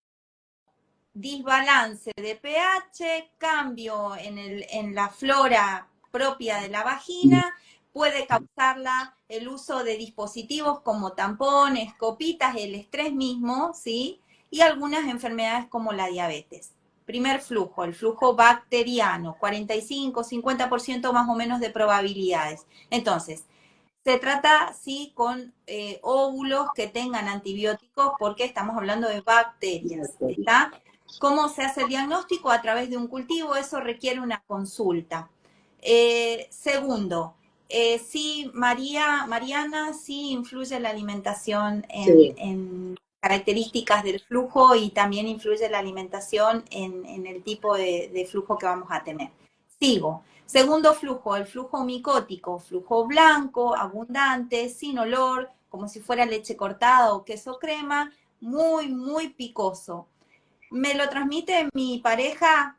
Desbalance de pH, cambio en la flora propia de la vagina, puede causarla el uso de dispositivos como tampones, copitas, el estrés mismo, ¿sí? Y algunas enfermedades como la diabetes. Primer flujo, el flujo bacteriano, 45-50% más o menos de probabilidades. Entonces, se trata, sí, con óvulos que tengan antibióticos porque estamos hablando de bacterias, ¿está? ¿Cómo se hace el diagnóstico? A través de un cultivo, eso requiere una consulta. Segundo, sí, Mariana, sí influye la alimentación en características del flujo y también influye la alimentación en el tipo de flujo que vamos a tener. Sigo. Segundo flujo, el flujo micótico, flujo blanco, abundante, sin olor, como si fuera leche cortada o queso crema, muy, muy picoso. ¿Me lo transmite mi pareja?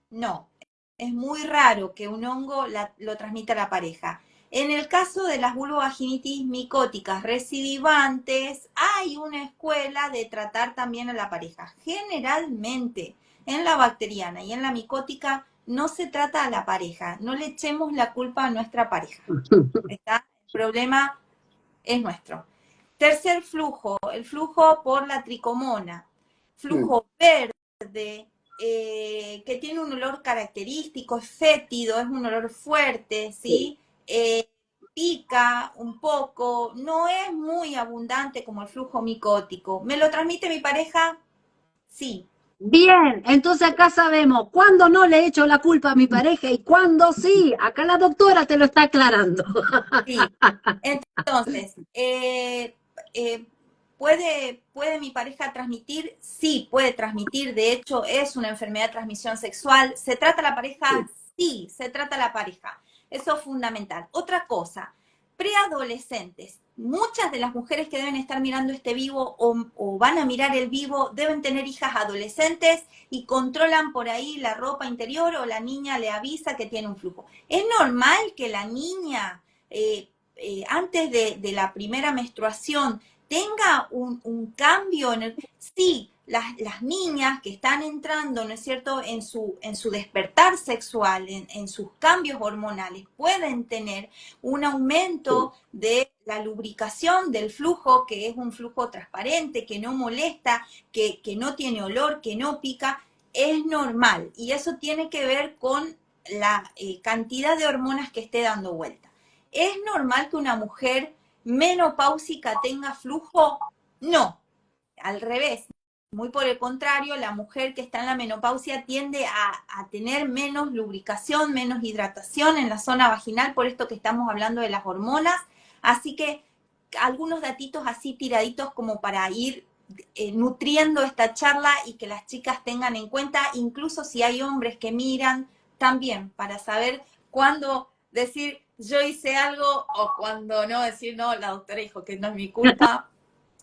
No. Es muy raro que un hongo lo transmita a la pareja. En el caso de las vulvovaginitis micóticas recidivantes, hay una escuela de tratar también a la pareja. Generalmente, en la bacteriana y en la micótica, no se trata a la pareja. No le echemos la culpa a nuestra pareja. ¿Está? El problema es nuestro. Tercer flujo, el flujo por la tricomona. Flujo verde, que tiene un olor característico, es fétido, es un olor fuerte, ¿sí? Pica un poco, no es muy abundante como el flujo micótico. ¿Me lo transmite mi pareja? Sí. Bien, entonces acá sabemos cuándo no le echo la culpa a mi pareja y cuándo sí. Acá la doctora te lo está aclarando. Sí. Entonces, ¿puede mi pareja transmitir? Sí, puede transmitir. De hecho, es una enfermedad de transmisión sexual. ¿Se trata la pareja? Sí, se trata la pareja. Eso es fundamental. Otra cosa, preadolescentes. Muchas de las mujeres que deben estar mirando este vivo o van a mirar el vivo deben tener hijas adolescentes y controlan por ahí la ropa interior o la niña le avisa que tiene un flujo. Es normal que la niña antes de la primera menstruación tenga un cambio en el... Sí, las niñas que están entrando, ¿no es cierto?, en su despertar sexual, en sus cambios hormonales, pueden tener un aumento de la lubricación del flujo, que es un flujo transparente, que no molesta, que no tiene olor, que no pica, es normal. Y eso tiene que ver con la cantidad de hormonas que esté dando vuelta. ¿Es normal que una mujer menopáusica tenga flujo? No, al revés. Muy por el contrario, la mujer que está en la menopausia tiende a tener menos lubricación, menos hidratación en la zona vaginal, por esto que estamos hablando de las hormonas. Así que algunos datitos así tiraditos como para ir nutriendo esta charla y que las chicas tengan en cuenta, incluso si hay hombres que miran, también para saber cuándo decir yo hice algo o cuando no, decir no, la doctora dijo que no es mi culpa,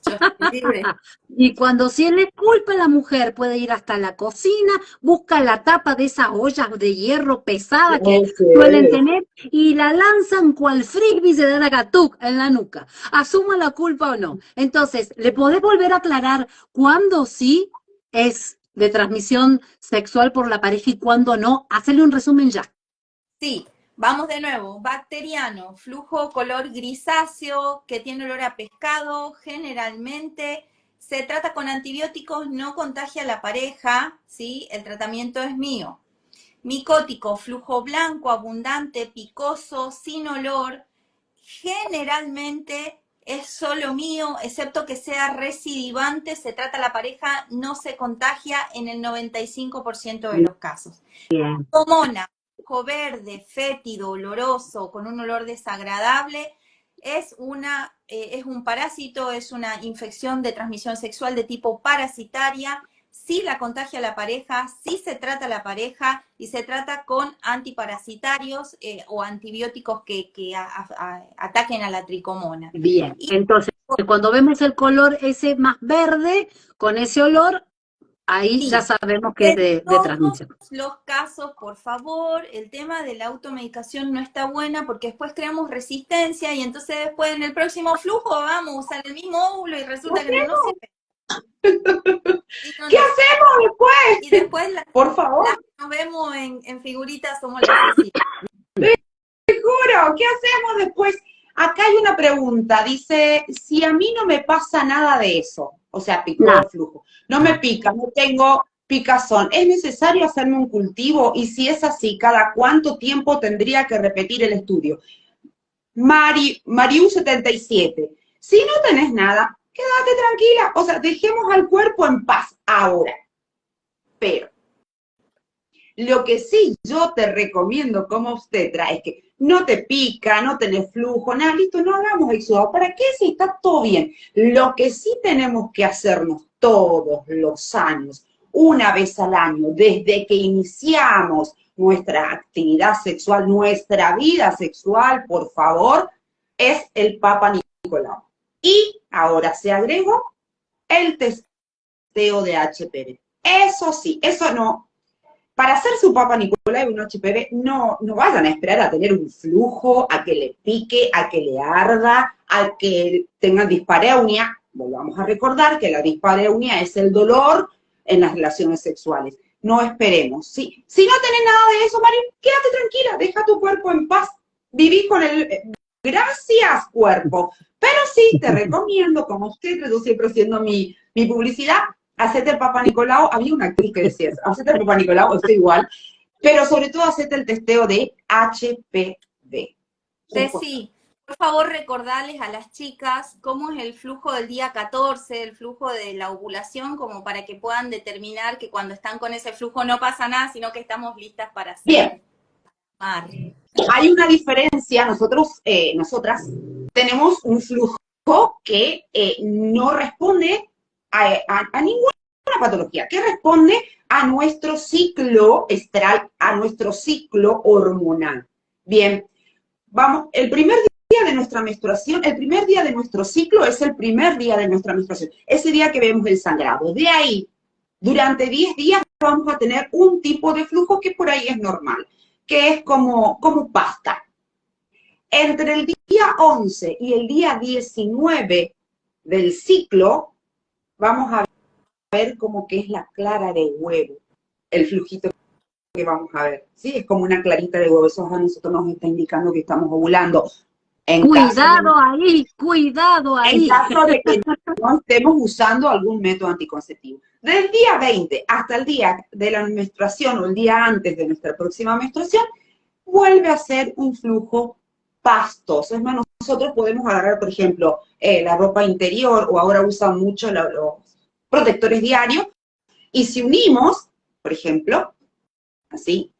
yo estoy libre. Y cuando si le culpa a la mujer, puede ir hasta la cocina, busca la tapa de esas ollas de hierro pesada que suelen tener y la lanzan cual frisbee se da la gatuc en la nuca. Asuma la culpa o no. Entonces, ¿le podés volver a aclarar cuándo sí es de transmisión sexual por la pareja y cuándo no? Hacele un resumen ya. Sí, vamos de nuevo. Bacteriano, flujo color grisáceo, que tiene olor a pescado, generalmente se trata con antibióticos, no contagia a la pareja, ¿sí? El tratamiento es mío. Micótico, flujo blanco, abundante, picoso, sin olor, generalmente es solo mío, excepto que sea recidivante, se trata a la pareja, no se contagia en el 95% de los casos. Bien. Comona, ojo verde, fétido, oloroso, con un olor desagradable, es un parásito, es una infección de transmisión sexual de tipo parasitaria. Sí la contagia la pareja, sí se trata a la pareja y se trata con antiparasitarios o antibióticos que ataquen a la tricomona. Bien, Y entonces cuando vemos el color ese más verde, con ese olor, Ahí Sí. ya sabemos que es de todos transmisión. los casos, por favor, el tema de la automedicación no está buena porque después creamos resistencia y entonces después en el próximo flujo vamos a usar el mismo óvulo y resulta que no nos sirve. Y no ¿Qué nos- hacemos después? y después Por favor, las que nos vemos en figuritas somos las asesinas. juro, ¿qué hacemos después? Acá hay una pregunta, dice, si a mí no me pasa nada de eso, o sea, picó Nada. o flujo, no me pica, no tengo picazón, ¿es necesario hacerme un cultivo? Y si es así, ¿cada cuánto tiempo tendría que repetir el estudio? Mariu 77, si no tenés nada, quédate tranquila, o sea, dejemos al cuerpo en paz ahora. Pero lo que sí yo te recomiendo como obstetra es que no te pica, no tenés flujo, nada, listo, no hagamos exudado. ¿Para qué si está todo bien? Lo que sí tenemos que hacernos todos los años, una vez al año, desde que iniciamos nuestra actividad sexual, nuestra vida sexual, por favor, es el Papa Nicolau. Y ahora se agregó el testeo de HPV. Eso sí, eso no. Para hacer su Papa Nicolau y un HPV, no vayan a esperar a tener un flujo, a que le pique, a que le arda, a que tengan dispareunia. Volvamos a recordar que la dispareunia es el dolor en las relaciones sexuales. No esperemos. Si no tenés nada de eso, Marín, quédate tranquila, deja tu cuerpo en paz. Viví con el... Gracias, cuerpo. Pero sí, te recomiendo, como usted, yo siempre haciendo mi publicidad, hacete el Papa Nicolau. Había una actriz que decía, hacete el Papa Nicolau, estoy igual, pero sobre todo hacete el testeo de HPV. Ceci, por favor recordarles a las chicas cómo es el flujo del día 14, el flujo de la ovulación, como para que puedan determinar que cuando están con ese flujo no pasa nada, sino que estamos listas para hacer. Bien. Hay una diferencia, nosotras tenemos un flujo que no responde a ninguna patología, que responde a nuestro ciclo estral, a nuestro ciclo hormonal. Bien, vamos, el primer día de nuestra menstruación, el primer día de nuestro ciclo es el primer día de nuestra menstruación, ese día que vemos el sangrado. De ahí, durante 10 días vamos a tener un tipo de flujo que por ahí es normal, que es como pasta. Entre el día 11 y el día 19 del ciclo, vamos a ver como que es la clara de huevo, el flujito que vamos a ver, ¿sí? Es como una clarita de huevo, eso a nosotros nos está indicando que estamos ovulando. Cuidado ahí, cuidado ahí. En caso de que no estemos usando algún método anticonceptivo. Del día 20 hasta el día de la menstruación o el día antes de nuestra próxima menstruación, vuelve a ser un flujo pastoso. Es más, nosotros podemos agarrar, por ejemplo, la ropa interior, o ahora usan mucho los protectores diarios, y si unimos, por ejemplo, así,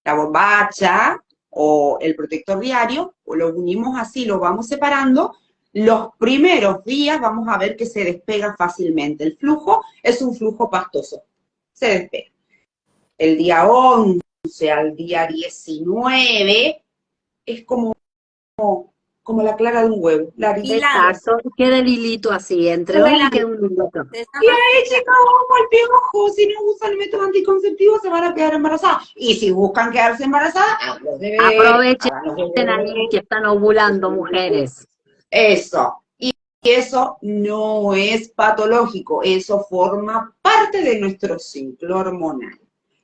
la bombacha o el protector diario, o lo unimos así, lo vamos separando, los primeros días vamos a ver que se despega fácilmente. El flujo es un flujo pastoso, se despega. El día 11 al día 19 es como la clara de un huevo. Exacto, queda el hilito así, entre hoy queda un hilito. Y ahí, chicos, vamos al piojo. Si no usan el método anticonceptivo, se van a quedar embarazadas. Y si buscan quedarse embarazadas, aprovechen ahí que están ovulando, mujeres. Eso. Y eso no es patológico, eso forma parte de nuestro ciclo hormonal.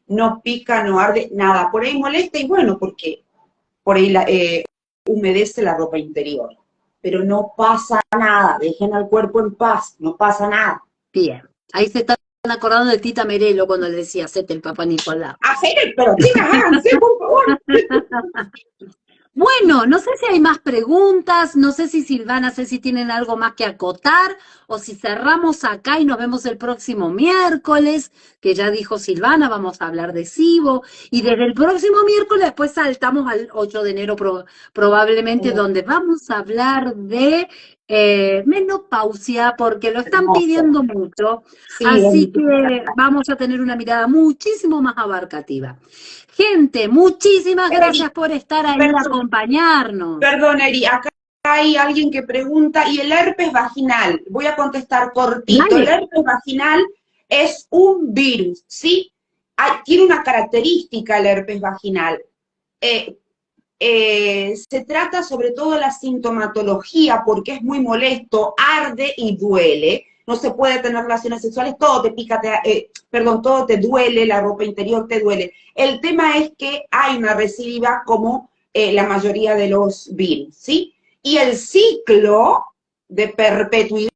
No pica, no arde, nada. Por ahí molesta y bueno, porque por ahí humedece la ropa interior. Pero no pasa nada, dejen al cuerpo en paz, no pasa nada. Bien, ahí se están acordando de Tita Merelo cuando le decía, hacete el Papa Nicolau. Pero chicas, háganse, por favor. Bueno, no sé si hay más preguntas, no sé si Silvana, si tienen algo más que acotar, o si cerramos acá y nos vemos el próximo miércoles, que ya dijo Silvana, vamos a hablar de SIBO, y desde el próximo miércoles después saltamos al 8 de enero probablemente, donde vamos a hablar de menopausia, porque lo están pidiendo mucho, sí, así que vamos a tener una mirada muchísimo más abarcativa. Gente, muchísimas gracias por estar ahí y acompañarnos. Perdón, Eri, acá hay alguien que pregunta, ¿y el herpes vaginal? Voy a contestar cortito. El herpes vaginal Es un virus, ¿sí? Tiene una característica el herpes vaginal. Se trata sobre todo de la sintomatología porque es muy molesto, arde y duele. No se puede tener relaciones sexuales, todo te pica, todo te duele, la ropa interior te duele. El tema es que hay una recidiva como la mayoría de los virus, ¿sí? Y el ciclo de perpetuidad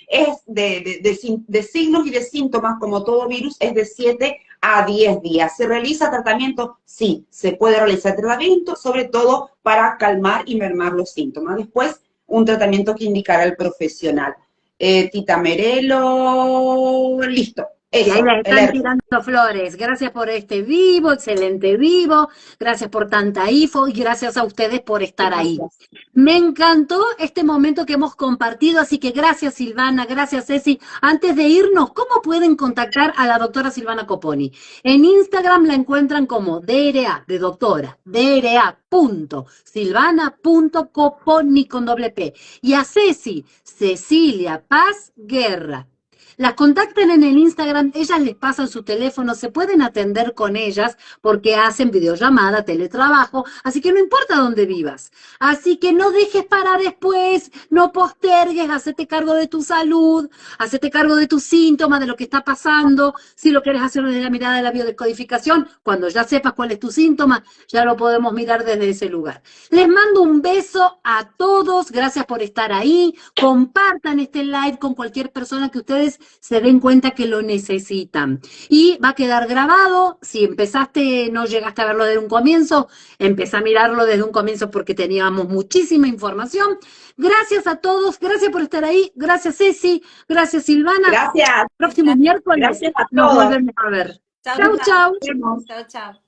es de signos y de síntomas, como todo virus, es de 7 a 10 días. ¿Se realiza tratamiento? Sí, se puede realizar tratamiento, sobre todo para calmar y mermar los síntomas. Después, un tratamiento que indicará el profesional. Tita Merelo, listo. Y ahí Eso, les el están herpes. tirando flores. Gracias por este vivo, excelente vivo. Gracias por tanta info y gracias a ustedes por estar ahí. Gracias. Me encantó este momento que hemos compartido, así que gracias Silvana, gracias Ceci. Antes de irnos, ¿cómo pueden contactar a la doctora Silvana Coponi? En Instagram la encuentran como DRA, de doctora, DRA.silvana.coponi con doble P. Y a Ceci, Cecilia Paz Guerra. Las contacten en el Instagram, ellas les pasan su teléfono, se pueden atender con ellas porque hacen videollamada, teletrabajo, así que no importa dónde vivas. Así que no dejes para después, no postergues, hacete cargo de tu salud, hacete cargo de tus síntomas, de lo que está pasando. Si lo quieres hacer desde la mirada de la biodescodificación, cuando ya sepas cuál es tu síntoma, ya lo podemos mirar desde ese lugar. Les mando un beso a todos, gracias por estar ahí, compartan este live con cualquier persona que ustedes se den cuenta que lo necesitan. Y va a quedar grabado, si empezaste, no llegaste a verlo desde un comienzo, empezá a mirarlo desde un comienzo porque teníamos muchísima información. Gracias a todos, gracias por estar ahí, gracias Ceci, gracias Silvana. Gracias. El próximo miércoles Gracias a nos todos. volvemos a ver. Chau, Chau, chau. chau, chau.